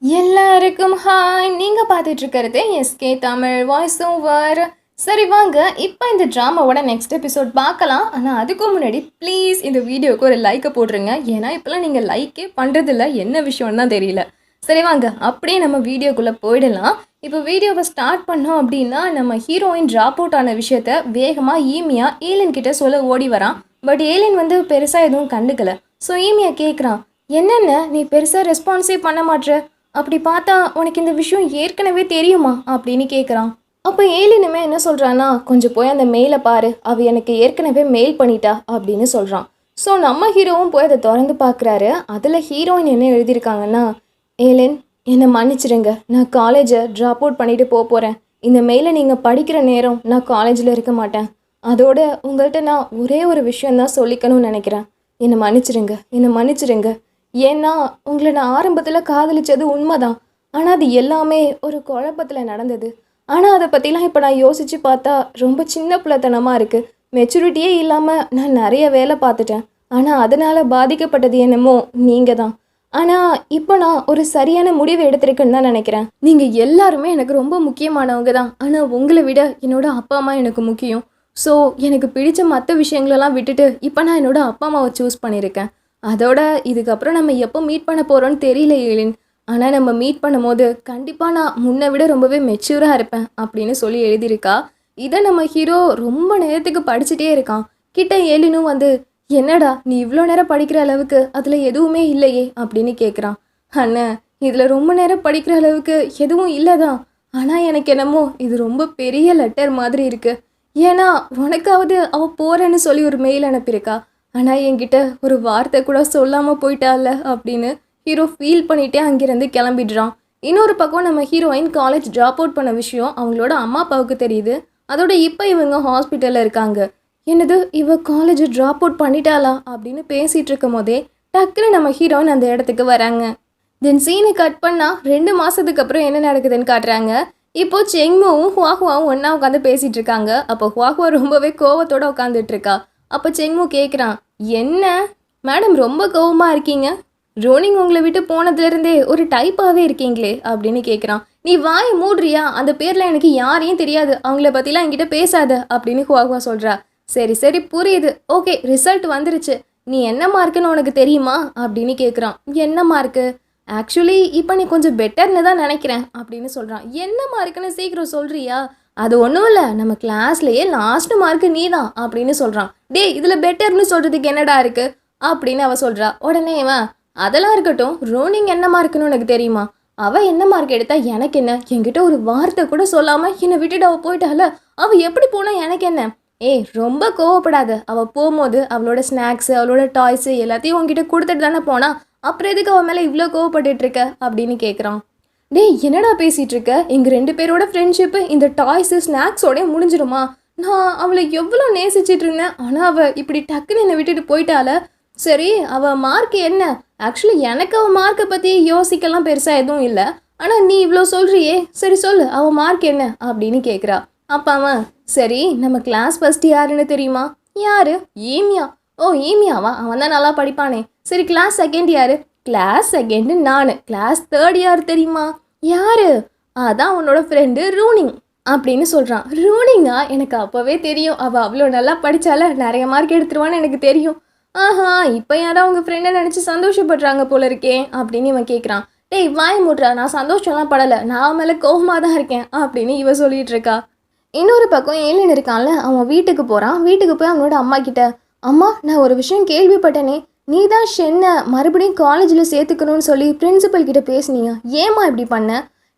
எல்லாருக்கும் ஹாய். நீங்கள் பார்த்துட்டு இருக்கிறது எஸ்கே தமிழ் வாய்ஸ் ஓவர். சரி வாங்க, இப்போ இந்த ட்ராமாவோட நெக்ஸ்ட் எபிசோட் பார்க்கலாம். ஆனால் அதுக்கு முன்னாடி ப்ளீஸ் இந்த வீடியோவுக்கு ஒரு லைக்கை போட்டுருங்க. ஏன்னா இப்போலாம் நீங்கள் லைக்கே பண்ணுறதில்ல, என்ன விஷயம்னு தான் தெரியல. சரி வாங்க, அப்படியே நம்ம வீடியோக்குள்ளே போயிடலாம். இப்போ வீடியோவை ஸ்டார்ட் பண்ணோம் அப்படின்னா நம்ம ஹீரோயின் ட்ராப் அவுட் ஆன விஷயத்த வேகமாக ஈமியா ஏலியன் கிட்ட சொல்ல ஓடி வரான். பட் ஏலியன் வந்து பெருசாக எதுவும் கண்டுக்கல. ஸோ ஈமியா கேட்குறான், என்னென்ன நீ பெருசாக ரெஸ்பான்ஸே பண்ண மாட்ற, அப்படி பார்த்தா உனக்கு இந்த விஷயம் ஏற்கனவே தெரியுமா அப்படின்னு கேட்குறான். அப்போ ஏலினுமே என்ன சொல்கிறான்னா, கொஞ்சம் போய் அந்த மெயிலை பாரு, அவ எனக்கு ஏற்கனவே மெயில் பண்ணிட்டா அப்படின்னு சொல்கிறான். ஸோ நம்ம ஹீரோவும் போய் அதை திறந்து பார்க்குறாரு. அதில் ஹீரோயின் என்ன எழுதியிருக்காங்கன்னா, ஏலின் என்னை மன்னிச்சிடுங்க, நான் காலேஜை ட்ராப் அவுட் பண்ணிட்டு போகிறேன். இந்த மெயிலை நீங்கள் படிக்கிற நேரம் நான் காலேஜில் இருக்க மாட்டேன். அதோட உங்கள்கிட்ட நான் ஒரே ஒரு விஷயந்தான் சொல்லிக்கணும்னு நினைக்கிறேன். என்னை மன்னிச்சிடுங்க, என்னை மன்னிச்சிடுங்க. ஏன்னா உங்களை நான் ஆரம்பத்தில் காதலிச்சது உண்மைதான். ஆனால் அது எல்லாமே ஒரு குழப்பத்தில் நடந்தது. ஆனால் அதை பற்றிலாம் இப்போ நான் யோசித்து பார்த்தா ரொம்ப சின்ன பிள்ளைத்தனமாக இருக்குது. மெச்சூரிட்டியே இல்லாமல் நான் நிறைய வேலை பார்த்துட்டேன். ஆனால் அதனால் பாதிக்கப்பட்டது என்னமோ நீங்கள் தான். ஆனால் இப்போ நான் ஒரு சரியான முடிவை எடுத்திருக்கேன்னு தான் நினைக்கிறேன். நீங்கள் எல்லாருமே எனக்கு ரொம்ப முக்கியமானவங்க தான். ஆனால் உங்களை விட என்னோட அப்பா அம்மா எனக்கு முக்கியம். ஸோ எனக்கு பிடிச்ச மற்ற விஷயங்களெல்லாம் விட்டுட்டு இப்போ நான் என்னோட அப்பா அம்மாவை சூஸ் பண்ணியிருக்கேன். அதோட இதுக்கப்புறம் நம்ம எப்போ மீட் பண்ண போகிறோன்னு தெரியல ஏலின். ஆனால் நம்ம மீட் பண்ணும்போது கண்டிப்பாக நான் முன்னை விட ரொம்பவே மெச்சூராக இருப்பேன் அப்படின்னு சொல்லி எழுதியிருக்கா. இதை நம்ம ஹீரோ ரொம்ப நேரத்துக்கு படிச்சுட்டே இருக்கான். கிட்ட ஏலினும் வந்து, என்னடா நீ இவ்வளோ நேரம் படிக்கிற அளவுக்கு அதில் எதுவுமே இல்லையே அப்படின்னு கேட்குறான். அண்ணன், இதில் ரொம்ப நேரம் படிக்கிற அளவுக்கு எதுவும் இல்லை தான். ஆனால் எனக்கு என்னமோ இது ரொம்ப பெரிய லெட்டர் மாதிரி இருக்குது. ஏன்னா உனக்காவது அவள் போகிறேன்னு சொல்லி ஒரு மெயில் அனுப்பியிருக்கா. ஆனால் என்கிட்ட ஒரு வார்த்தை கூட சொல்லாமல் போயிட்டால அப்படின்னு ஹீரோ ஃபீல் பண்ணிகிட்டே அங்கேருந்து கிளம்பிடுறான். இன்னொரு பக்கம் நம்ம ஹீரோயின் காலேஜ் ட்ராப் அவுட் பண்ண விஷயம் அவங்களோட அம்மா அப்பாவுக்கு தெரியுது. அதோட இப்போ இவங்க ஹாஸ்பிட்டலில் இருக்காங்க. என்னது, இவ காலேஜ் ட்ராப் அவுட் பண்ணிட்டாளா அப்படின்னு பேசிகிட்டு இருக்கும் போதே டக்குன்னு நம்ம ஹீரோயின் அந்த இடத்துக்கு வராங்க. தென் சீனை கட் பண்ணால் 2 மாதத்துக்கு அப்புறம் என்ன நடக்குதுன்னு காட்டுறாங்க. இப்போது செங்முவும் ஹுவாஹுவாவும் ஒன்றா உட்காந்து பேசிகிட்டு இருக்காங்க. அப்போ ஹுவாஹுவா ரொம்பவே கோவத்தோடு உட்காந்துட்டு இருக்கா. அப்போ செங்மு கேட்குறான், என்ன மேடம் ரொம்ப கோவமாக இருக்கீங்க? ரோனிங் உங்களை விட்டு போனதுலேருந்தே ஒரு டைப்பாகவே இருக்கீங்களே அப்படின்னு கேட்குறான். நீ வாயை மூடுறியா? அந்த பேரில் எனக்கு யாரையும் தெரியாது, அவங்கள பற்றிலாம் என்கிட்ட பேசாத அப்படின்னு ஹுவாஹுவா சொல்கிறா. சரி சரி புரியுது, ஓகே ரிசல்ட் வந்துருச்சு, நீ என்ன மார்க்குன்னு உனக்கு தெரியுமா அப்படின்னு கேட்குறான். என்ன மார்க்கு? ஆக்சுவலி இப்போ நீ கொஞ்சம் பெட்டர்னு தான் நினைக்கிறேன் அப்படின்னு சொல்கிறான். என்ன மார்க்குன்னு சீக்கிரம் சொல்கிறியா? அது ஒன்றும் இல்லை, நம்ம கிளாஸ்லேயே லாஸ்ட் மார்க்கு நீ தான் அப்படின்னு சொல்கிறான். டே, இதில் பெட்டர்னு சொல்கிறதுக்கு என்னடா இருக்குது அப்படின்னு அவள் சொல்கிறா. உடனே இவன், அதெல்லாம் இருக்கட்டும், ரோனிங் என்ன மார்க்குன்னு உனக்கு தெரியுமா? அவள் என்ன மார்க் எடுத்தா எனக்கு என்ன? என்கிட்ட ஒரு வார்த்தை கூட சொல்லாமல் என்னை விட்டுட்டு அவள் போயிட்டால, அவள் எப்படி போனால் எனக்கு என்ன? ஏய் ரொம்ப கோவப்படாத. அவள் போகும்போது அவளோட ஸ்நாக்ஸு அவளோட டாய்ஸு எல்லாத்தையும் உங்ககிட்ட கொடுத்துட்டு தானே போனா, அப்புறம் எதுக்கு அவன் மேலே இவ்வளோ கோவப்பட்டுட்டு இருக்க அப்படின்னு கேட்குறான். டேய் என்னடா பேசிகிட்டு இருக்க? எங்கள் 2 பேரோட ஃப்ரெண்ட்ஷிப்பு இந்த டாய்ஸு ஸ்நாக்ஸோடய முடிஞ்சிடுமா? நான் அவளை எவ்வளோ நேசிச்சிட்டு இருந்தேன். ஆனால் அவள் இப்படி டக்குன்னு என்னை விட்டுட்டு போயிட்டால. சரி, அவள் மார்க் என்ன? ஆக்சுவலி எனக்கு அவள் மார்க்கை பற்றி யோசிக்கலாம் பெருசாக எதுவும் இல்லை. ஆனால் நீ இவ்வளோ சொல்கிறியே, சரி சொல்லு, அவள் மார்க் என்ன அப்படின்னு கேட்குறா. அப்பா அவன், சரி நம்ம கிளாஸ் ஃபஸ்ட்டு யாருன்னு தெரியுமா? யார்? ஈமியா. ஓ ஈமியாவா? அவன் தான் நல்லா படிப்பானே. சரி கிளாஸ் செகண்ட் யார்? கிளாஸ் செகண்டு நான். கிளாஸ் தேர்ட் யார் தெரியுமா? யார்? அதான் உன்னோட ஃப்ரெண்டு ரூனிங் அப்படின்னு சொல்கிறான். ரூனிங்கா? எனக்கு அப்போவே தெரியும், அவள் அவ்வளோ நல்லா படித்தால நிறைய மார்க் எடுத்துருவான்னு எனக்கு தெரியும். ஆஹா, இப்போ யாரோ அவங்க ஃப்ரெண்டை நினச்சி சந்தோஷப்படுறாங்க போல இருக்கே அப்படின்னு இவன் கேட்குறான். டேய் வாய் மூட்றா, நான் சந்தோஷம்லாம் படலை, நான் மேலே கோபமாக தான் இருக்கேன் அப்படின்னு இவன் சொல்லிகிட்டு இருக்கா. இன்னொரு பக்கம் ஏலியன் இருக்கான்ல, அவன் வீட்டுக்கு போகிறான். வீட்டுக்கு போய் அவனோட அம்மா கிட்ட, அம்மா நான் ஒரு விஷயம் கேள்விப்பட்டேனே, நீ தான் ஷென்னை மறுபடியும் காலேஜில் சேர்த்துக்கணும்னு சொல்லி பிரின்சிபல் கிட்ட பேசுனீங்க, ஏம்மா இப்படி பண்ண?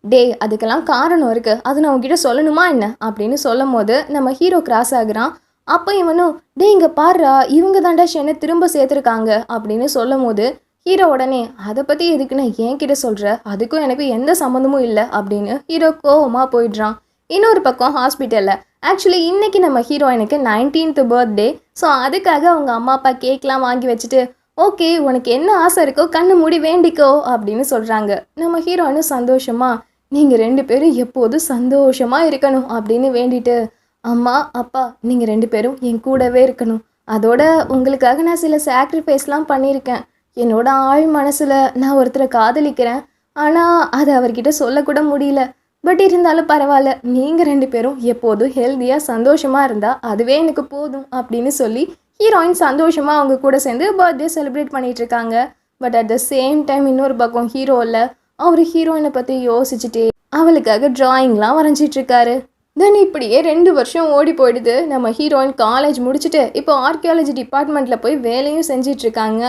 டே அதுக்கெல்லாம் காரணம் இருக்குது, அது நான் உங்ககிட்ட சொல்லணுமா என்ன அப்படின்னு சொல்லும் போது நம்ம ஹீரோ கிராஸ் ஆகுறான். அப்போ இவனும், டே இங்கே பாடுறா, இவங்க தாண்டா ஷென்னை திரும்ப சேர்த்துருக்காங்க அப்படின்னு சொல்லும் போது ஹீரோ உடனே, அதை பற்றி எதுக்குன்னு என்கிட்ட சொல்கிற, அதுக்கும் எனக்கு எந்த சம்மந்தமும் இல்லை அப்படின்னு ஹீரோ கோவமாக போயிடுறான். இன்னொரு பக்கம் ஹாஸ்பிட்டலில் ஆக்சுவலி இன்றைக்கி நம்ம ஹீரோயினுக்கு 19th பர்த்டே. ஸோ அதுக்காக அவங்க அம்மா அப்பா கேக்லாம் வாங்கி வச்சுட்டு, ஓகே உனக்கு என்ன ஆசை இருக்கோ கண்ணு மூடி வேண்டிக்கோ அப்படின்னு சொல்கிறாங்க. நம்ம ஹீரோயினும் சந்தோஷமாக, நீங்கள் 2 பேரும் எப்போதும் சந்தோஷமாக இருக்கணும் அப்படின்னு வேண்டிட்டு, அம்மா அப்பா நீங்கள் 2 பேரும் என் கூடவே இருக்கணும், அதோட உங்களுக்காக நான் சில சாக்ரிஃபைஸ்லாம் பண்ணியிருக்கேன். என்னோட ஆழ் மனசில் நான் ஒருத்தரை காதலிக்கிறேன், ஆனால் அது அவர்கிட்ட சொல்லக்கூட முடியல. பட் இருந்தாலும் பரவாயில்ல, நீங்கள் 2 பேரும் எப்போதும் ஹெல்த்தியாக சந்தோஷமாக இருந்தால் அதுவே எனக்கு போதும் அப்படின்னு சொல்லி ஹீரோயின் சந்தோஷமாக அவங்க கூட சேர்ந்து பர்த்டே செலிப்ரேட் பண்ணிகிட்ருக்காங்க. But at the same time இன்னொரு பக்கம் ஹீரோ இல்லை, அவர் ஹீரோயினை பற்றி யோசிச்சுட்டே அவளுக்காக ட்ராயிங்லாம் வரைஞ்சிட்ருக்காரு. தென் இப்படியே 2 வருஷம் ஓடி போயிடுது. நம்ம ஹீரோயின் காலேஜ் முடிச்சுட்டு இப்போ ஆர்கியாலஜி டிபார்ட்மெண்ட்டில் போய் வேலையும் செஞ்சிட்ருக்காங்க.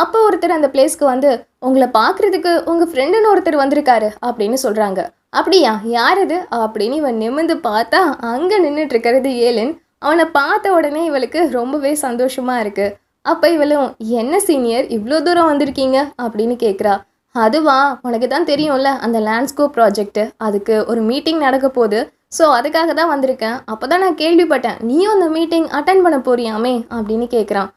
அப்போ ஒருத்தர் அந்த பிளேஸ்க்கு வந்து உங்களை பார்க்குறதுக்கு உங்கள் ஃப்ரெண்டுன்னு ஒருத்தர் வந்திருக்காரு அப்படின்னு சொல்கிறாங்க. அப்படியா, யார் இது அப்படின்னு இவன் நிமிர்ந்து பார்த்தா அங்கே நின்றுட்டுருக்கிறது ஏலின். அவனை பார்த்த உடனே இவளுக்கு ரொம்பவே சந்தோஷமாக இருக்குது. அப்போ இவளும் என்ன சீனியர் இவ்வளோ தூரம் வந்திருக்கீங்க அப்படின்னு கேட்குறா. அதுவா, உனக்கு தான் தெரியும்ல அந்த லேண்ட்ஸ்கோப் ப்ராஜெக்ட்டு, அதுக்கு ஒரு மீட்டிங் நடக்க போகுது. ஸோ அதுக்காக தான் வந்திருக்கேன். அப்போ தான் நான் கேள்விப்பட்டேன் நீயும் அந்த மீட்டிங் அட்டன் பண்ண போறியாமே அப்படின்னு கேட்குறான்.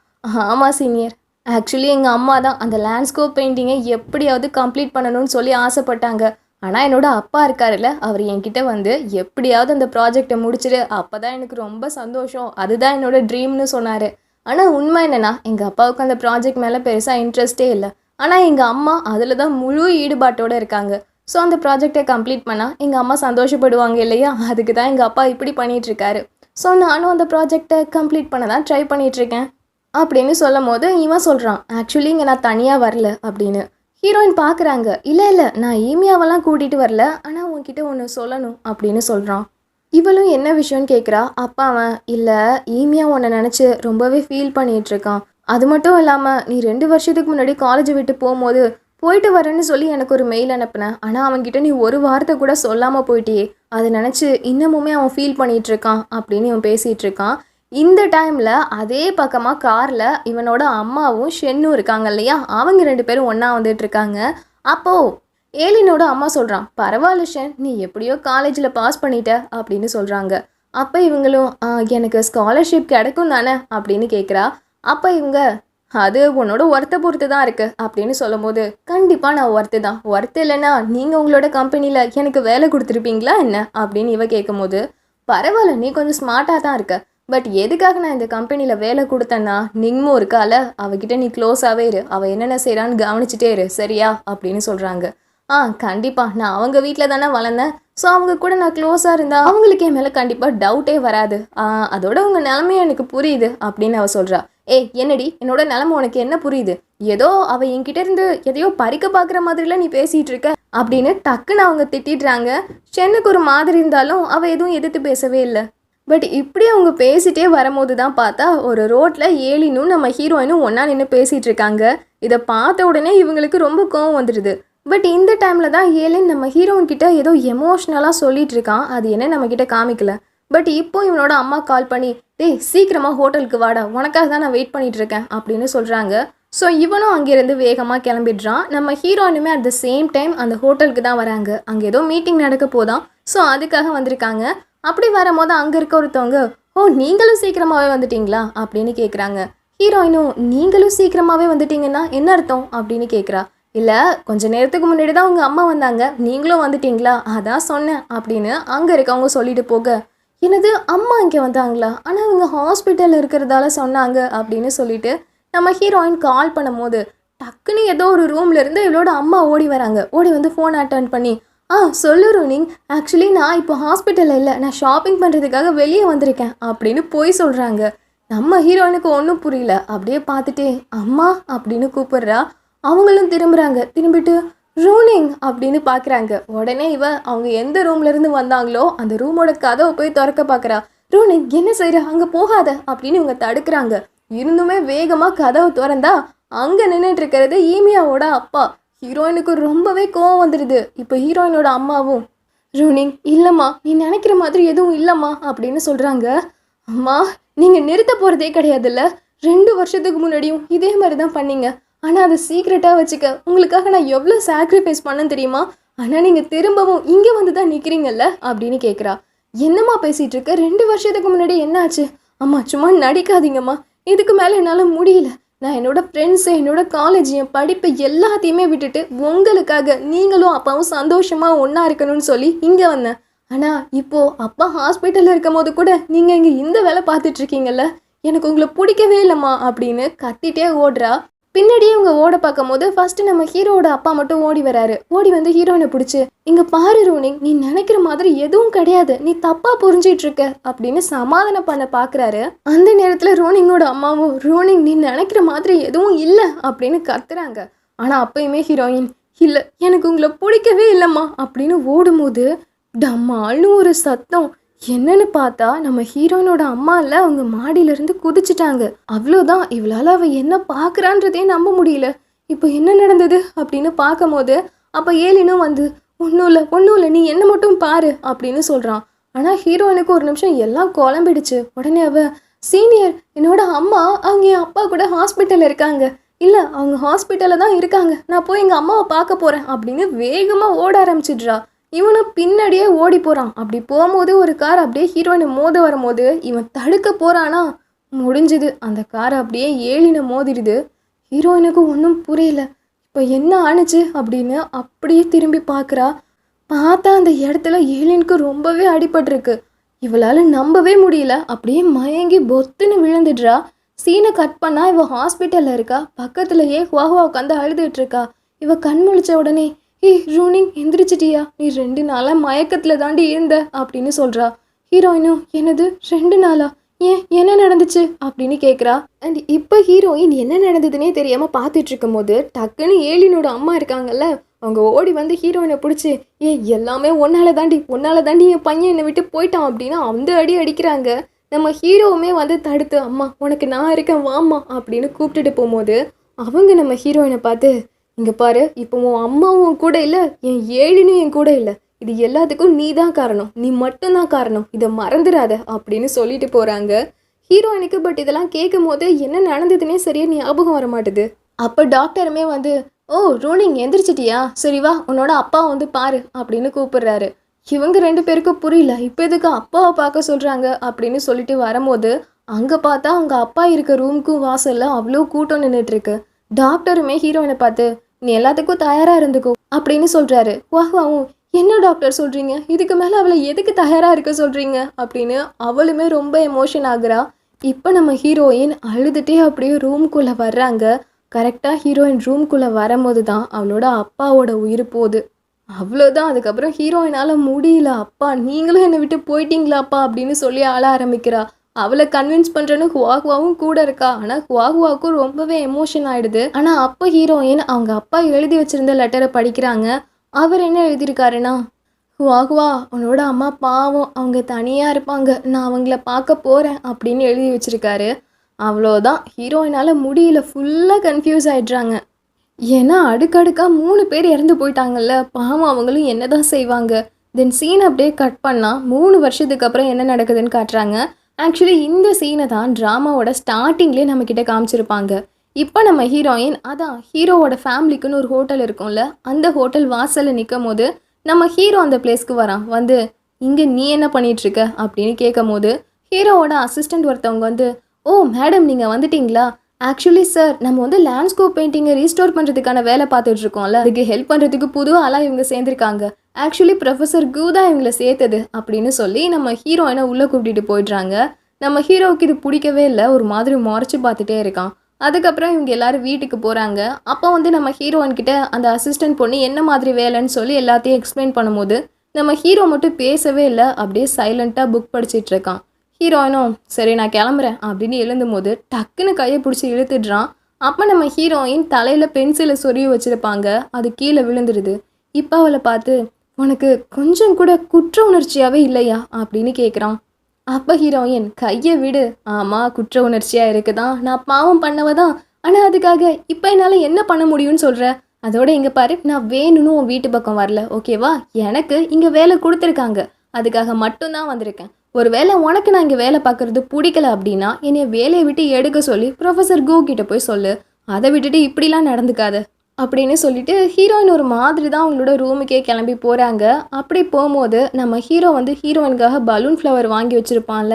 ஆமாம் சீனியர், ஆக்சுவலி எங்கள் அம்மா தான் அந்த லேண்ட்ஸ்கோப் பெயிண்டிங்கை எப்படியாவது கம்ப்ளீட் பண்ணணும்னு சொல்லி ஆசைப்பட்டாங்க. ஆனால் என்னோட அப்பா இருக்காருல்ல, அவர் என்கிட்ட வந்து எப்படியாவது அந்த ப்ராஜெக்டை முடிச்சிடு, அப்போ தான் எனக்கு ரொம்ப சந்தோஷம், அதுதான் என்னோட ட்ரீம்னு சொன்னார். ஆனால் உண்மை என்னென்னா எங்கள் அப்பாவுக்கு அந்த ப்ராஜெக்ட் மேலே பெருசாக இன்ட்ரெஸ்ட்டே இல்லை. ஆனால் எங்கள் அம்மா அதில் தான் முழு ஈடுபாட்டோடு இருக்காங்க. ஸோ அந்த ப்ராஜெக்டை கம்ப்ளீட் பண்ணால் எங்கள் அம்மா சந்தோஷப்படுவாங்க இல்லையா, அதுக்கு தான் எங்கள் அப்பா இப்படி பண்ணிகிட்ருக்காரு. ஸோ நானும் அந்த ப்ராஜெக்டை கம்ப்ளீட் பண்ண தான் ட்ரை பண்ணிகிட்ருக்கேன் அப்படின்னு சொல்லும் போது இவன் சொல்கிறான், ஆக்சுவலி இங்கே நான் தனியாக வரல அப்படின்னு. ஹீரோயின் பார்க்குறாங்க, இல்லை நான் ஈமியாவெல்லாம் கூட்டிகிட்டு வரல, ஆனால் உன்கிட்ட ஒன்று சொல்லணும் அப்படின்னு சொல்கிறான். இவளும் என்ன விஷயம்னு கேட்குறா. அப்பா அவன், இல்லை ஈமியா உன்னை நினச்சி ரொம்பவே ஃபீல் பண்ணிகிட்ருக்கான். அது மட்டும் இல்லாமல் நீ 2 வருஷத்துக்கு முன்னாடி காலேஜை விட்டு போகும்போது போயிட்டு வரேன்னு சொல்லி எனக்கு ஒரு மெயில் அனுப்புனேன். ஆனால் அவன்கிட்ட நீ ஒரு வார்த்தை கூட சொல்லாமல் போயிட்டியே, அதை நினச்சி இன்னமுமே அவன் ஃபீல் பண்ணிகிட்ருக்கான் அப்படின்னு இவன் பேசிகிட்ருக்கான். இந்த டைமில் அதே பக்கமாக காரில் இவனோட அம்மாவும் ஷென்னும் இருக்காங்க இல்லையா, அவங்க 2 பேரும் ஒன்றா வந்துட்டுருக்காங்க. அப்போது ஏலினோட அம்மா சொல்கிறான், பரவாயில்ல ஷென், நீ எப்படியோ காலேஜில் பாஸ் பண்ணிட்ட அப்படின்னு சொல்கிறாங்க. அப்போ இவங்களும் எனக்கு ஸ்காலர்ஷிப் கிடைக்கும் தானே அப்படின்னு கேட்குறா. அப்போ இவங்க, அது உன்னோட ஒர்த்தை பொறுத்து தான் இருக்குது அப்படின்னு சொல்லும் போது, கண்டிப்பாக நான் ஒர்த்து தான், ஒர்த்து இல்லைன்னா நீங்கள் உங்களோட கம்பெனியில் எனக்கு வேலை கொடுத்துருப்பீங்களா என்ன அப்படின்னு இவ கேட்கும் போது, பரவாயில்ல நீ கொஞ்சம் ஸ்மார்ட்டாக தான் இருக்க, பட் எதுக்காக நான் இந்த கம்பெனியில் வேலை கொடுத்தேன்னா நிங்மும் இருக்கால, அவகிட்ட நீ க்ளோஸாகவே இரு, அவள் என்னென்ன செய்கிறான்னு கவனிச்சிட்டே இரு சரியா அப்படின்னு சொல்கிறாங்க. கண்டிப்பாக, நான் அவங்க வீட்டில் தானே வளர்ந்தேன், ஸோ அவங்க கூட நான் க்ளோஸாக இருந்தால் அவங்களுக்கு என் மேலே கண்டிப்பாக டவுட்டே வராது, அதோட உங்கள் நிலமையை எனக்கு புரியுது அப்படின்னு அவள் சொல்கிறா. என்னடி என்னோட நிலமை உனக்கு என்ன புரியுது, ஏதோ அவள் என்கிட்ட இருந்து எதையோ பறிக்க பார்க்குற மாதிரிலாம் நீ பேசிகிட்டு இருக்க அப்படின்னு டக்குன்னு அவங்க திட்டிடுறாங்க. ஷென்னுக்கு ஒரு மாதிரி இருந்தாலும் அவள் எதுவும் எதிர்த்து பேசவே இல்லை. பட் இப்படி அவங்க பேசிகிட்டே வரும்போது தான் பார்த்தா ஒரு ரோட்டில் ஏலினும் நம்ம ஹீரோயினும் ஒன்றா நின்று பேசிகிட்டு இருக்காங்க. இதை பார்த்த உடனே இவங்களுக்கு ரொம்ப கோவம் வந்துடுது. பட் இந்த டைமில் தான் ஏலின் நம்ம ஹீரோயின் கிட்ட ஏதோ எமோஷ்னலாக சொல்லிட்டு இருக்கான். அது என்ன நம்மக்கிட்ட காமிக்கல. பட் இப்போ இவனோட அம்மா கால் பண்ணி, சீக்கிரமாக ஹோட்டலுக்கு வாடா, உனக்காக தான் நான் வெயிட் பண்ணிட்டு இருக்கேன் அப்படின்னு சொல்கிறாங்க. ஸோ இவனும் அங்கேருந்து வேகமாக கிளம்பிடுறான். நம்ம ஹீரோயினுமே அட் த சேம் டைம் அந்த ஹோட்டலுக்கு தான் வராங்க. அங்கே ஏதோ மீட்டிங் நடக்க போதான், ஸோ அதுக்காக வந்திருக்காங்க. அப்படி வரும்போது அங்கே இருக்க ஒருத்தவங்க, நீங்களும் சீக்கிரமாகவே வந்துட்டீங்களா அப்படின்னு கேட்குறாங்க. ஹீரோயினும், நீங்களும் சீக்கிரமாகவே வந்துட்டீங்கன்னா என்ன அர்த்தம் அப்படின்னு கேட்குறா. இல்லை, கொஞ்சம் நேரத்துக்கு முன்னாடி தான் உங்கள் அம்மா வந்தாங்க, நீங்களும் வந்துட்டீங்களா, அதான் சொன்னேன் அப்படின்னு அங்கே இருக்கவங்க சொல்லிட்டு போக, என்னது அம்மா இங்கே வந்தாங்களா, ஆனால் அவங்க ஹாஸ்பிட்டலில் இருக்கிறதால சொன்னாங்க அப்படின்னு சொல்லிட்டு நம்ம ஹீரோயின் கால் பண்ணும் போது டக்குன்னு ஏதோ ஒரு ரூம்லேருந்து இவளோட அம்மா ஓடி வராங்க. ஓடி வந்து ஃபோன் அட்டன் பண்ணி, சொல்லு ரோனிங், ஆக்சுவலி நான் இப்போ ஹாஸ்பிட்டலில் இல்லை, நான் ஷாப்பிங் பண்ணுறதுக்காக வெளியே வந்திருக்கேன் அப்படின்னு போய் சொல்கிறாங்க. நம்ம ஹீரோயினுக்கு ஒன்றும் புரியல. அப்படியே பார்த்துட்டே அம்மா அப்படின்னு கூப்பிட்றா. அவங்களும் திரும்புகிறாங்க. திரும்பிட்டு ரூனிங் அப்படின்னு பார்க்குறாங்க. உடனே அவங்க எந்த ரூம்லேருந்து வந்தாங்களோ அந்த ரூமோட கதவை போய் திறக்க பார்க்குறா. ரூனிங் என்ன செய்கிற, அங்கே போகாத அப்படின்னு இவங்க தடுக்கிறாங்க. இருந்துமே வேகமாக கதவை திறந்தா அங்கே நின்றுட்டு இருக்கிறது ஈமியாவோட அப்பா. ஹீரோயினுக்கு ரொம்பவே கோவம் வந்துடுது. இப்போ ஹீரோயினோட அம்மாவும், ரூனிங் இல்லைம்மா, நீ நினைக்கிற மாதிரி எதுவும் இல்லைம்மா அப்படின்னு சொல்கிறாங்க. அம்மா, நீங்கள் நிறுத்த போகிறதே கிடையாதுல்ல, 2 வருஷத்துக்கு முன்னாடியும் இதே மாதிரி தான் பண்ணீங்க, ஆனால் அதை சீக்ரெட்டாக வச்சுக்க உங்களுக்காக நான் எவ்வளோ சாக்ரிஃபைஸ் பண்ணேன்னு தெரியுமா, ஆனால் நீங்கள் திரும்பவும் இங்கே வந்து தான் நிற்கிறீங்கல்ல அப்படின்னு கேட்குறா. என்னம்மா பேசிகிட்டு இருக்க, 2 வருஷத்துக்கு முன்னாடி என்னாச்சு? அம்மா சும்மா நடிக்காதீங்கம்மா, இதுக்கு மேலே என்னால் முடியல, நான் என்னோட ஃப்ரெண்ட்ஸு, என்னோட காலேஜ், என் படிப்பு எல்லாத்தையுமே விட்டுட்டு உங்களுக்காக நீங்களும் அப்பாவும் சந்தோஷமாக ஒன்றா இருக்கணும்னு சொல்லி இங்கே வந்தேன். ஆனால் இப்போது அப்பா ஹாஸ்பிட்டலில் இருக்கும் போது கூட நீங்கள் இங்கே இந்த வேலை பார்த்துட்ருக்கீங்கல்ல, எனக்கு உங்களை பிடிக்கவே இல்லைம்மா அப்படின்னு கத்திட்டே ஓடுறா. பின்னாடியே இவங்க ஓட பார்க்கும் போது ஃபர்ஸ்ட் நம்ம ஹீரோவோட அப்பா மட்டும் ஓடி வராரு. ஓடி வந்து ஹீரோயினை பிடிச்சி, இங்க பாரு ரோனிங், நீ நினைக்கிற மாதிரி எதுவும் கிடையாது, நீ தப்பா புரிஞ்சிட்டு இருக்க அப்படின்னு சமாதானம் பண்ண பாக்குறாரு. அந்த நேரத்துல ரோனிங்கோட அம்மாவும், ரோனிங் நீ நினைக்கிற மாதிரி எதுவும் இல்லை அப்படின்னு கத்துறாங்க. ஆனா அப்பயுமே ஹீரோயின், இல்ல எனக்கு உங்களை பிடிக்கவே இல்லைம்மா அப்படின்னு ஓடும்போது டம்மால்னு ஒரு சத்தம். என்னன்னு பார்த்தா நம்ம ஹீரோயினோட அம்மா இல்லை, அவங்க மாடியிலேருந்து குதிச்சிட்டாங்க. அவ்வளோதான், இவளால் அவள் என்ன பார்க்குறான்றதே நம்ப முடியல. இப்போ என்ன நடந்தது அப்படின்னு பார்க்கும் போது அப்போ ஏலினும் வந்து, ஒன்றும் இல்லை நீ என்ன மட்டும் பாரு அப்படின்னு சொல்கிறான். ஆனால் ஹீரோயினுக்கு ஒரு நிமிஷம் எல்லாம் குழம்பிடுச்சு. உடனே அவள், சீனியர், என்னோட அம்மா அவங்க என் அப்பா கூட ஹாஸ்பிட்டலில் இருக்காங்க, இல்லை அவங்க ஹாஸ்பிட்டலில் தான் இருக்காங்க, நான் போய் எங்கள் அம்மாவை பார்க்க போகிறேன் அப்படின்னு வேகமாக ஓட ஆரம்பிச்சிட்றா. இவனும் பின்னாடியே ஓடி போகிறான். அப்படி போகும்போது ஒரு கார் அப்படியே ஹீரோயினை மோத வரும்போது இவன் தடுக்க போகிறானா, முடிஞ்சுது. அந்த காரை அப்படியே ஏலினை மோதிடுது. ஹீரோயினுக்கு ஒன்றும் புரியல, இப்போ என்ன ஆணுச்சு அப்படின்னு அப்படியே திரும்பி பார்க்குறா. பார்த்தா அந்த இடத்துல ஏலினுக்கு ரொம்பவே அடிபட்டிருக்கு. இவளால் நம்பவே முடியல. அப்படியே மயங்கி பொத்துன்னு விழுந்துடுறா. சீனை கட் பண்ணால் இவள் ஹாஸ்பிட்டலில் இருக்கா. பக்கத்துலையே ஹுவாஹுவா உட்காந்து அழுதுட்டு இருக்கா. இவள் கண் முழிச்ச உடனே, ரோனிங் எந்திரிச்சிட்டியா, நீ 2 நாளாக மயக்கத்தில் தாண்டி இருந்த அப்படின்னு சொல்கிறா. ஹீரோயினும், என்னது 2 நாளா, ஏன் என்ன நடந்துச்சு அப்படின்னு கேட்குறா. அண்ட் இப்போ ஹீரோயின் என்ன நடந்ததுன்னே தெரியாமல் பார்த்துட்டு இருக்கும் போது டக்குன்னு ஏலினோட அம்மா இருக்காங்கல்ல, அவங்க ஓடி வந்து ஹீரோயினை பிடிச்சி, எல்லாமே ஒன்னால தாண்டி என் பையன் என்னை விட்டு போயிட்டான் அப்படின்னு அந்த அடி அடிக்கிறாங்க. நம்ம ஹீரோவுமே வந்து தடுத்து, அம்மா உனக்கு நான் இருக்கேன் வாம்மா அப்படின்னு கூப்பிட்டுட்டு போகும்போது அவங்க நம்ம ஹீரோயினை பார்த்து, இங்கே பாரு, இப்போ உன் அம்மாவும் கூட இல்லை, என் ஏழினும் என் கூட இல்லை, இது எல்லாத்துக்கும் நீ தான் காரணம், நீ மட்டும்தான் காரணம், இதை மறந்துடாத அப்படின்னு சொல்லிட்டு போகிறாங்க ஹீரோயினுக்கு. பட் இதெல்லாம் கேட்கும் போது என்ன நடந்ததுன்னே சரியாக ஞாபகம் வர மாட்டுது. அப்போ டாக்டருமே வந்து, ஓ ரோனிங் எந்திரிச்சிட்டியா, சரி வா உன்னோட அப்பா வந்து பாரு அப்படின்னு கூப்பிடுறாரு. இவங்க 2 பேருக்கும் புரியல, இப்போ எதுக்கு அப்பாவை பார்க்க சொல்கிறாங்க அப்படின்னு சொல்லிட்டு வரும்போது அங்கே பார்த்தா அவங்க அப்பா இருக்க ரூமுக்கும் வாசலில் அவ்வளோ கூட்டம் நின்றுட்டுருக்கு. டாக்டருமே ஹீரோயினை பார்த்து, நீ எல்லாத்துக்கும் தயாராக இருந்துக்கோ அப்படின்னு சொல்கிறாரு. வாஹ்வாவும், என்ன டாக்டர் சொல்கிறீங்க, இதுக்கு மேலே அவளை எதுக்கு தயாராக இருக்க சொல்கிறீங்க அப்படின்னு அவளுமே ரொம்ப எமோஷன் ஆகுறா. இப்போ நம்ம ஹீரோயின் அழுதுகிட்டே அப்படியே ரூம்குள்ளே வர்றாங்க. கரெக்டாக ஹீரோயின் ரூம்குள்ளே வரும்போது தான் அவளோட அப்பாவோட உயிர் போகுது. அவ்வளோதான். அதுக்கப்புறம் ஹீரோயினால் முடியல, அப்பா நீங்களும் என்னை விட்டு போயிட்டீங்களாப்பா அப்படின்னு சொல்லி ஆள ஆரம்பிக்கிறா. அவளை கன்வின்ஸ் பண்ணுறேன்னு ஹுவாஹுவாவும் கூட இருக்கா. ஆனால் ஹுவாஹுவாவுக்கும் ரொம்பவே எமோஷன் ஆகிடுது. ஆனால் அப்போ ஹீரோயின் அவங்க அப்பா எழுதி வச்சுருந்த லெட்டரை படிக்கிறாங்க. அவர் என்ன எழுதியிருக்காருன்னா, ஹுவாஹுவா உன்னோட அம்மா பாவம், அவங்க தனியாக இருப்பாங்க, நான் அவங்கள பார்க்க போகிறேன் அப்படின்னு எழுதி வச்சுருக்காரு. அவ்வளோதான், ஹீரோயினால் முடியல, ஃபுல்லாக கன்ஃபியூஸ் ஆகிடுறாங்க. ஏன்னா அடுக்கடுக்காக 3 பேர் இறந்து போயிட்டாங்கல்ல, பாவம் அவங்களும் என்ன தான் செய்வாங்க. தென் சீன் அப்படியே கட் பண்ணால் 3 வருஷத்துக்கு அப்புறம் என்ன நடக்குதுன்னு காட்டுறாங்க. ஆக்சுவலி இந்த சீனை தான் ட்ராமாவோட ஸ்டார்டிங்லேயே நம்மக்கிட்ட காமிச்சிருப்பாங்க. இப்போ நம்ம ஹீரோயின் அதான் ஹீரோவோட ஃபேமிலிக்குன்னு ஒரு ஹோட்டல் இருக்கும்ல, அந்த ஹோட்டல் வாசலில் நிற்கும் போது நம்ம ஹீரோ அந்த பிளேஸ்க்கு வரான். வந்து, இங்கே நீ என்ன பண்ணிகிட்ருக்க அப்படின்னு கேட்கும் போது ஹீரோவோட அசிஸ்டண்ட் ஒருத்தவங்க வந்து, ஓ மேடம் நீங்கள் வந்துட்டிங்களா, ஆக்சுவலி சார் நம்ம வந்து லேண்ட்ஸ்கேப் பெயிண்டிங்கை ரீஸ்டோர் பண்ணுறதுக்கான வேலை பார்த்துட்ருக்கோம்ல, அதுக்கு ஹெல்ப் பண்ணுறதுக்கு புது ஆளாக இவங்க சேர்ந்துருக்காங்க, ஆக்சுவலி ப்ரொஃபஸர் கு தான் இவங்களை சேர்த்தது அப்படின்னு சொல்லி நம்ம ஹீரோயினை உள்ளே கூப்பிட்டுட்டு போயிடுறாங்க. நம்ம ஹீரோவுக்கு இது பிடிக்கவே இல்லை, ஒரு மாதிரி முறைச்சி பார்த்துட்டே இருக்கான். அதுக்கப்புறம் இவங்க எல்லாரும் வீட்டுக்கு போகிறாங்க. அப்போ வந்து நம்ம ஹீரோயின்கிட்ட அந்த அசிஸ்டன்ட் பொண்ணு என்ன மாதிரி வேலைன்னு சொல்லி எல்லாத்தையும் எக்ஸ்பிளைன் பண்ணும்போது நம்ம ஹீரோ மட்டும் பேசவே இல்லை, அப்படியே சைலண்ட்டாக புக் படிச்சுட்டு இருக்கான். ஹீரோயினும் சரி நான் கிளம்புறேன் அப்படின்னு எழுந்தும் போது டக்குன்னு கையை பிடிச்சி இழுத்துடுறான். அப்போ நம்ம ஹீரோயின் தலையில் பென்சிலை சொருவி வச்சுருப்பாங்க, அது கீழே விழுந்துடுது. இப்போ அவளை பார்த்து, உனக்கு கொஞ்சம் கூட குற்ற உணர்ச்சியாகவே இல்லையா அப்படின்னு கேட்குறான். அப்போ ஹீரோயின், கையை விடு, ஆமாம் குற்ற உணர்ச்சியாக இருக்குதான், நான் பாவம் பண்ணவதான், ஆனால் அதுக்காக இப்போ என்னால் என்ன பண்ண முடியும்னு சொல்கிற, அதோட இங்கே பாரு, நான் வேணும்னு உன் வீட்டு பக்கம் வரல ஓகேவா, எனக்கு இங்கே வேலை கொடுத்துருக்காங்க, அதுக்காக மட்டும்தான் வந்திருக்கேன். ஒரு வேளை உனக்கு நான் இங்கே வேலை பார்க்குறது பிடிக்கல அப்படின்னா என்னை வேலையை விட்டு எடுக்க சொல்லி ப்ரொஃபஸர் கு கிட்ட போய் சொல்லு, அதை விட்டுட்டு இப்படிலாம் நடந்துக்காத அப்படின்னு சொல்லிட்டு ஹீரோயின் ஒரு மாதிரி தான் அவங்களோட ரூமுக்கே கிளம்பி போகிறாங்க. அப்படி போகும்போது நம்ம ஹீரோ வந்து ஹீரோயினுக்காக பலூன் ஃப்ளவர் வாங்கி வச்சுருப்பான்ல,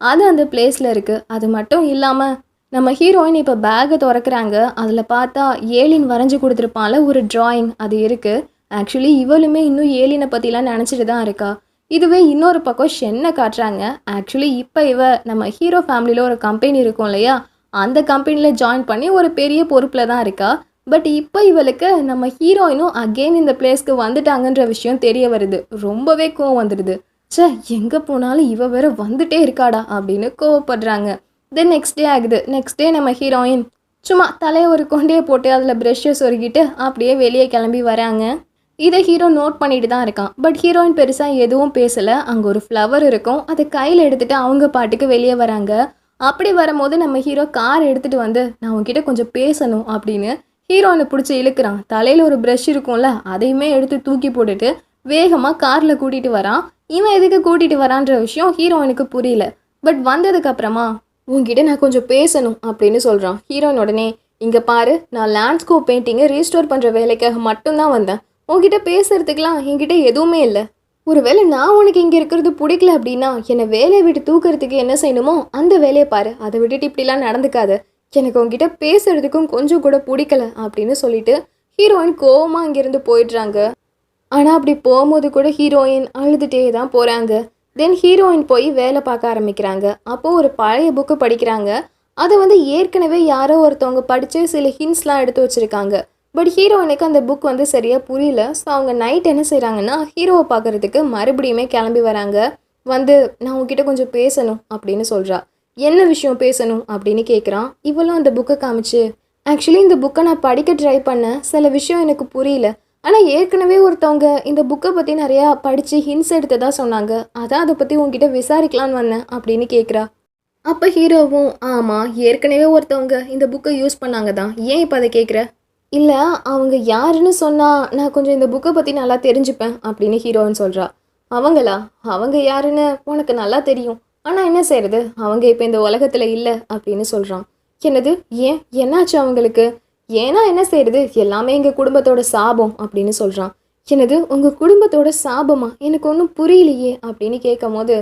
அது அந்த பிளேஸில் இருக்குது. அது மட்டும் இல்லாமல் நம்ம ஹீரோயின் இப்போ பேக்கை திறக்கிறாங்க. அதில் பார்த்தா ஏலின் வரைஞ்சி கொடுத்துருப்பான்ல ஒரு ட்ராயிங், அது இருக்குது. ஆக்சுவலி இவளுமே இன்னும் ஏலினை பற்றிலாம் நினச்சிட்டு தான் இருக்கா. இதுவே இன்னொரு பக்கம் ஷென்னை காட்டுறாங்க. ஆக்சுவலி இப்போ இவ நம்ம ஹீரோ ஃபேமிலியில் ஒரு கம்பெனி இருக்கும் இல்லையா, அந்த கம்பெனியில் ஜாயின் பண்ணி ஒரு பெரிய பொறுப்பில் தான் இருக்கா. பட் இப்போ இவளுக்கு நம்ம ஹீரோயினும் அகெயின் இந்த பிளேஸ்க்கு வந்துட்டாங்கன்ற விஷயம் தெரிய வருது. ரொம்பவே கோவம் வந்துடுது. ச்சே, எங்கே போனாலும் இவ வேற வந்துட்டே இருக்காடா அப்படின்னு கோவப்படுறாங்க. தென் நெக்ஸ்ட் டே ஆகுது. நெக்ஸ்ட் டே நம்ம ஹீரோயின் சும்மா தலையை ஒரு கொண்டையை போட்டு அதில் ப்ரெஷ்ஷை சொருகிட்டு அப்படியே வெளியே கிளம்பி வராங்க. இதை ஹீரோ நோட் பண்ணிட்டு தான் இருக்கான். பட் ஹீரோயின் பெருசாக எதுவும் பேசலை. அங்கே ஒரு ஃப்ளவர் இருக்கும், அதை கையில் எடுத்துகிட்டு அவங்க பாட்டுக்கு வெளியே வராங்க. அப்படி வரும்போது நம்ம ஹீரோ கார் எடுத்துகிட்டு வந்து நான் உங்ககிட்ட கொஞ்சம் பேசணும் அப்படின்னு ஹீரோயினை பிடிச்சி இழுக்கிறான். தலையில் ஒரு ப்ரஷ் இருக்கும்ல, அதையுமே எடுத்து தூக்கி போட்டுட்டு வேகமாக காரில் கூட்டிகிட்டு வரான். இவன் எதுக்கு கூட்டிகிட்டு வரான்ற விஷயம் ஹீரோயினுக்கு புரியல. பட் வந்ததுக்கப்புறமா உங்ககிட்ட நான் கொஞ்சம் பேசணும் அப்படின்னு சொல்கிறான். ஹீரோயின் உடனே இங்கே பாரு, நான் லேண்ட்ஸ்கேப் பெயிண்டிங்கை ரீஸ்டோர் பண்ணுற வேலைக்காக மட்டும்தான் வந்தேன். உங்ககிட்ட பேசுறதுக்கெலாம் என்கிட்ட எதுவுமே இல்லை. ஒருவேளை நான் உனக்கு இங்கே இருக்கிறது பிடிக்கல அப்படின்னா என்னை வேலையை விட்டு தூக்கிறதுக்கு என்ன செய்யணுமோ அந்த வேலையை பாரு. அதை விட்டுட்டு இப்படிலாம் நடந்துக்காது. எனக்கு உங்ககிட்ட பேசுறதுக்கும் கொஞ்சம் கூட பிடிக்கல அப்படின்னு சொல்லிட்டு ஹீரோயின் கோவமாக அங்கேருந்து போயிடுறாங்க. ஆனால் அப்படி போகும்போது கூட ஹீரோயின் அழுதுகிட்டே தான் போகிறாங்க. தென் ஹீரோயின் போய் வேலை பார்க்க ஆரம்பிக்கிறாங்க. அப்போது ஒரு பழைய புக்கு படிக்கிறாங்க. அதை வந்து ஏற்கனவே யாரோ ஒருத்தவங்க படித்து சில ஹிண்ட்ஸ்லாம் எடுத்து வச்சுருக்காங்க. பட் ஹீரோயினுக்கு அந்த புக் வந்து சரியாக புரியல. ஸோ அவங்க நைட் என்ன செய்கிறாங்கன்னா ஹீரோவை பார்க்குறதுக்கு மறுபடியுமே கிளம்பி வராங்க. வந்து நான் உங்ககிட்ட கொஞ்சம் பேசணும் அப்படின்னு சொல்கிறா. என்ன விஷயம் பேசணும் அப்படின்னு கேட்குறான். இவளும் அந்த புக்கை காமிச்சு ஆக்சுவலி இந்த புக்கை நான் படிக்க ட்ரை பண்ணேன், சில விஷயம் எனக்கு புரியல. ஆனால் ஏற்கனவே ஒருத்தவங்க இந்த புக்கை பற்றி நிறையா படித்து ஹிண்ட்ஸ் எடுத்ததாக சொன்னாங்க, அதான் அதை பற்றி உங்ககிட்ட விசாரிக்கலான்னு வந்தேன் அப்படின்னு கேட்குறா. அப்போ ஹீரோவும் ஆமாம், ஏற்கனவே ஒருத்தவங்க இந்த புக்கை யூஸ் பண்ணாங்க தான், ஏன் இப்போ அதை கேட்குற? இல்லை, அவங்க யாருன்னு சொன்னால் நான் கொஞ்சம் இந்த புக்கை பற்றி நல்லா தெரிஞ்சுப்பேன் அப்படின்னு ஹீரோன்னு சொல்கிறா. அவங்களா? அவங்க யாருன்னு உனக்கு நல்லா தெரியும், ஆனால் என்ன செய்கிறது, அவங்க இப்போ இந்த உலகத்தில் இல்லை அப்படின்னு சொல்கிறான். என்னது, ஏன், என்னாச்சு அவங்களுக்கு? ஏன்னா என்ன செய்கிறது, எல்லாமே எங்கள் குடும்பத்தோட சாபம் அப்படின்னு சொல்கிறான். என்னது, உங்கள் குடும்பத்தோட சாபமா? எனக்கு ஒன்றும் புரியலையே அப்படின்னு கேட்கும் போது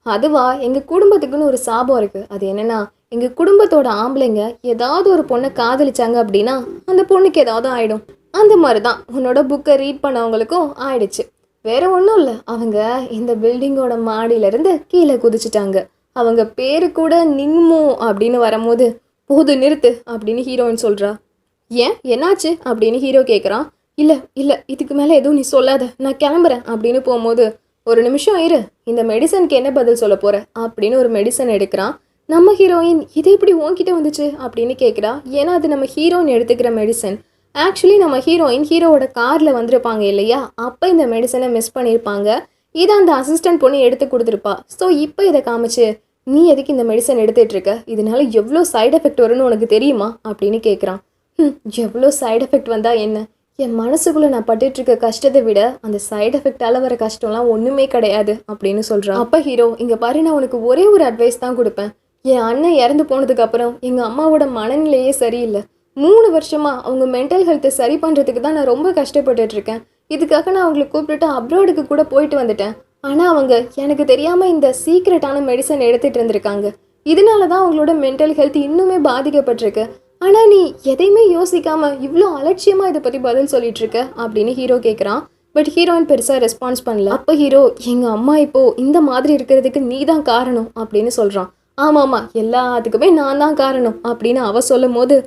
அதுவா, எங்கள் குடும்பத்துக்குன்னு ஒரு சாபம் இருக்குது. அது என்னென்னா, எங்கள் குடும்பத்தோட ஆம்பளைங்க ஏதாவது ஒரு பொண்ணை காதலிச்சாங்க அப்படின்னா அந்த பொண்ணுக்கு ஏதாவது ஆகிடும். அந்த மாதிரி தான் உன்னோட புக்கை ரீட் பண்ணவங்களுக்கும் ஆயிடுச்சு. வேற ஒன்றும் இல்லை, அவங்க இந்த பில்டிங்கோட மாடியிலேருந்து கீழே குதிச்சிட்டாங்க. அவங்க பேரு கூட நிம்மு அப்படின்னு வரும்போது போது நிறுத்து அப்படின்னு ஹீரோயின் சொல்கிறா. ஏன், என்னாச்சு அப்படின்னு ஹீரோ கேட்குறான். இல்லை இதுக்கு மேலே எதுவும் நீ சொல்லாத, நான் கிளம்புறேன் அப்படின்னு போகும்போது ஒரு நிமிஷம் இரு, இந்த மெடிசனுக்கு என்ன பதில் சொல்ல போகிற அப்படின்னு ஒரு மெடிசன் எடுக்கிறான். நம்ம ஹீரோயின் இது எப்படி உன்கிட்ட வந்துச்சு அப்படின்னு கேட்குறா. ஏன்னா அது நம்ம ஹீரோயின் எடுத்துக்கிற மெடிசன். ஆக்சுவலி நம்ம ஹீரோயின் ஹீரோவோட காரில் வந்திருப்பாங்க இல்லையா, அப்போ இந்த மெடிசனை மிஸ் பண்ணியிருப்பாங்க. இதை அந்த அசிஸ்டன்ட் பொண்ணு எடுத்து கொடுத்துருப்பா. ஸோ இப்போ இதை காமிச்சு நீ எதுக்கு இந்த மெடிசன் எடுத்துகிட்ருக்க, இதனால எவ்வளோ சைடு எஃபெக்ட் வரும்னு உனக்கு தெரியுமா அப்படின்னு கேட்குறான். எவ்வளோ சைடு எஃபெக்ட் வந்தால் என்ன, என் மனசுக்குள்ளே நான் பட்டுட்ருக்க கஷ்டத்தை விட அந்த சைடு எஃபெக்டால் வர கஷ்டம்லாம் ஒன்றுமே கிடையாது அப்படின்னு சொல்கிறான். அப்போ ஹீரோ இங்கே பாரு, நான் உனக்கு ஒரே ஒரு அட்வைஸ் தான் கொடுப்பேன். என் அண்ணன் இறந்து போனதுக்கப்புறம் எங்கள் அம்மாவோட மனநிலையே சரியில்லை. 3 வருஷமாக அவங்க மென்டல் ஹெல்த்தை சரி பண்ணுறதுக்கு தான் நான் ரொம்ப கஷ்டப்பட்டுட்ருக்கேன். இதுக்காக நான் அவங்களை கூப்பிட்டுட்டு அப்ராடுக்கு கூட போயிட்டு வந்துட்டேன். ஆனால் அவங்க எனக்கு தெரியாமல் இந்த சீக்ரெட்டான மெடிசன் எடுத்துகிட்டு இருந்திருக்காங்க. இதனால தான் அவங்களோட மென்டல் ஹெல்த் இன்னுமே பாதிக்கப்பட்டிருக்கு. ஆனால் நீ எதையுமே யோசிக்காமல் இவ்வளோ அலட்சியமாக இதை பற்றி பதில் சொல்லிட்டு இருக்க அப்படின்னு ஹீரோ கேட்குறான். பட் ஹீரோயின் பெருசாக ரெஸ்பான்ஸ் பண்ணல. அப்போ ஹீரோ எங்கள் அம்மா இப்போது இந்த மாதிரி இருக்கிறதுக்கு நீ தான் காரணம் அப்படின்னு சொல்கிறான். ஆமாம்மா, எல்லாத்துக்குமே நான் தான் காரணம் அப்படின்னு அவ சொல்லும் போது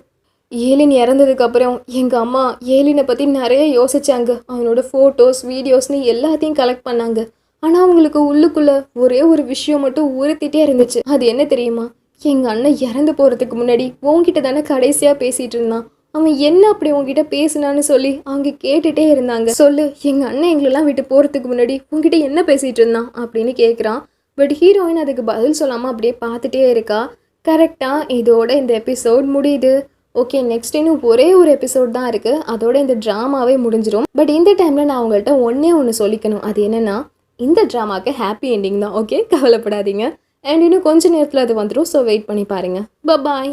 ஏலின் இறந்ததுக்கப்புறம் எங்கள் அம்மா ஏலினை பற்றி நிறைய யோசிச்சாங்க. அவனோட ஃபோட்டோஸ் வீடியோஸ்னு எல்லாத்தையும் கலெக்ட் பண்ணாங்க. ஆனால் அவங்களுக்கு உள்ளுக்குள்ளே ஒரே ஒரு விஷயம் மட்டும் உறுத்திட்டே இருந்துச்சு. அது என்ன தெரியுமா, எங்கள் அண்ணன் இறந்து போகிறதுக்கு முன்னாடி உங்ககிட்ட தானே கடைசியாக பேசிகிட்டு இருந்தான். அவன் என்ன அப்படி உங்ககிட்ட பேசினான்னு சொல்லி அவங்க கேட்டுகிட்டே இருந்தாங்க. சொல்லு, எங்கள் அண்ணன் எங்களெல்லாம் விட்டு போகிறதுக்கு முன்னாடி உங்ககிட்ட என்ன பேசிகிட்டு இருந்தான் அப்படின்னு கேட்குறான். பட் ஹீரோயின் அதுக்கு பதில் சொல்லாமல் அப்படியே பார்த்துட்டே இருக்கா. கரெக்டாக இதோட இந்த எபிசோட் முடியுது. ஓகே, நெக்ஸ்ட் இன்னும் ஒரே ஒரு எபிசோட் தான் இருக்குது, அதோட இந்த ட்ராமாவே முடிஞ்சிடும். பட் இந்த டைமில் நான் உங்கள்கிட்ட ஒன்று சொல்லிக்கணும். அது என்னென்னா, இந்த ட்ராமாவுக்கு ஹாப்பி எண்டிங் தான். ஓகே, கவலைப்படாதீங்க. அண்ட் இன்னும் கொஞ்சம் நேரத்தில் அது வந்துடும். ஸோ வெயிட் பண்ணி பாருங்கள். பாய்.